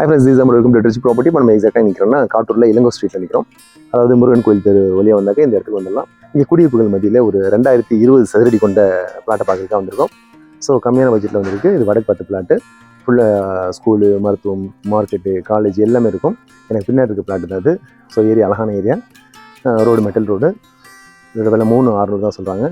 Hi friends, this நம்ம இருக்கும் rich property. நம்ம எக்ஸாக்டாக நிற்கிறோம்னா காட்டூரில் இளங்கோ ஸ்ட்ரீட்டில் நிற்கிறோம். அதாவது முருகன் கோயில் தெரு வழியாக வந்தாக்க இந்த இடத்துக்கு வந்துடலாம். இங்கே குடியிருப்புகள் மத்தியில் ஒரு 2020 சதுரடி கொண்ட பிளாட்டை பார்க்கறதுக்காக வந்திருக்கோம். ஸோ கம்மியான பட்ஜெட்டில் வந்திருக்கு. இது வடக்கு பார்த்த பிளாட்டு. ஃபுல்லாக ஸ்கூலு, மருத்துவம், மார்க்கெட்டு, காலேஜ் எல்லாமே இருக்கும். எனக்கு பின்னாடி இருக்க பிளாட்டு தான் அது. ஸோ ஏரியா அழகான ஏரியா. Road metal road. இதோட விலை 3,600 தான் சொல்கிறாங்க.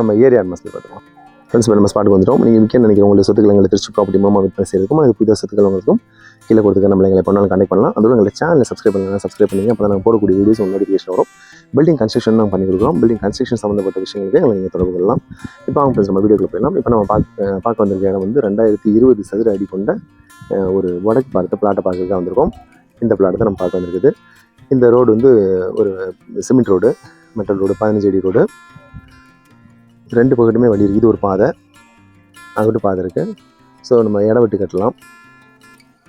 நம்ம ஏரியா அட்மாஸ்பியர் பார்த்துக்கலாம். ஃப்ரெண்ட்ஸ், நம்ம ஸ்பாட்டுக்கு வந்துடும். நீங்கள் விற்க நினைக்கிறவங்க உங்களுடைய சொத்துக்களை எங்களை திருச்சி ப்ராப்பர்ட்டி மூலமாக விற்பனை செய்திருக்கும். அது புதிய சொத்துக்கள் உங்களுக்கும் கீழே கொடுத்துக்க நம்மளை எங்களை பண்ணாலும் கான்டெக்ட் பண்ணலாம். அதோட எங்களை சேனலை சப்ஸ்கிரைப் பண்ணலாம். சப்ஸ்கிரைப் பண்ணிங்க. அப்போ நாங்கள் போடக்கூடிய வீடியோஸ் உங்களுக்கு நோட்டிஃபிகேஷன் வரும். பில்டிங் கன்ஸ்ட்ரக்ஷன் நாங்கள் பண்ணி கொடுக்குறோம். பில்டிங் கன்ஸ்ட்ரக்ஷன் சம்மந்தப்பட்ட விஷயங்களுக்கு எங்களை நீங்கள் தொடர்பு கொள்ளலாம். இப்போ அவங்க நம்ம வீடியோக்குள்ள போயிடலாம். இப்போ நம்ம பார்க்க வந்திருக்க இடம் வந்து 2020 சதுர அடி கொண்ட ஒரு வடக்கு பார்த்த பிளாட்டை பார்க்கறதுக்காக வந்திருக்கோம். இந்த பிளாட்டை தான் நம்ம பார்க்க வந்திருக்குது. இந்த ரோடு வந்து ஒரு சிமெண்ட் ரோடு, மெட்டல் ரோடு, 15 அடி ரோடு. 2 பக்கத்துமே வழி இருக்குது. இது ஒரு பாதை, அங்கிட்டு பாதை இருக்குது. ஸோ நம்ம இடம் விட்டு கட்டலாம்.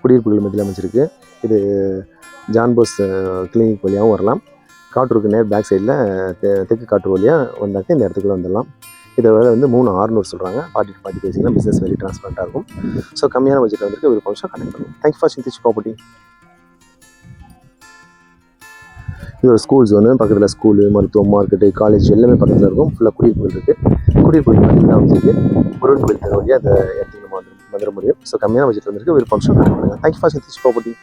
குடியிருப்புகள் மத்தியில் அமைச்சிருக்கு. இது ஜான்போஸ் கிளினிக் வழியாகவும் வரலாம். காட்டூருக்கு நேர் பேக் சைடில் தெற்கு காட்டூர் வழியாக வந்தாக்க இந்த இடத்துக்குள்ள வந்துடலாம். இதை வேலை வந்து 3,600 சொல்கிறாங்க. 40 to 40 பேசிக்கலாம். பிஸ்னஸ் வெரி டிரான்ஸ்பரண்ட்டாக இருக்கும். ஸோ கம்மியான பட்ஜெட்டில் வந்துருக்கு. ஒரு ஃபங்க்ஷன் கனெக்ட் பண்ணுவோம். Thank you for Trichy property. இது ஒரு ஸ்கூல் ஜோனு. பக்கத்தில் ஸ்கூலு, மருத்துவம், மார்க்கெட்டு, காலேஜ் எல்லாமே பக்கத்தில் இருக்கும். ஃபுல்லாக குடியிருப்புகள் இருக்குது. குடியிருப்புகள் பக்கத்தில் தான் வந்துருக்கு. முருகன் கோயில் தர வழியாக அந்த இடத்துக்கு நம்ம வந்துட முடியும். ஸோ கம்மியான பட்ஜெட்டில் வந்துருக்கு. ஒரு ஃபங்க்ஷன் கனெக்ட் பண்ணுங்கள். Thank you for Trichy property.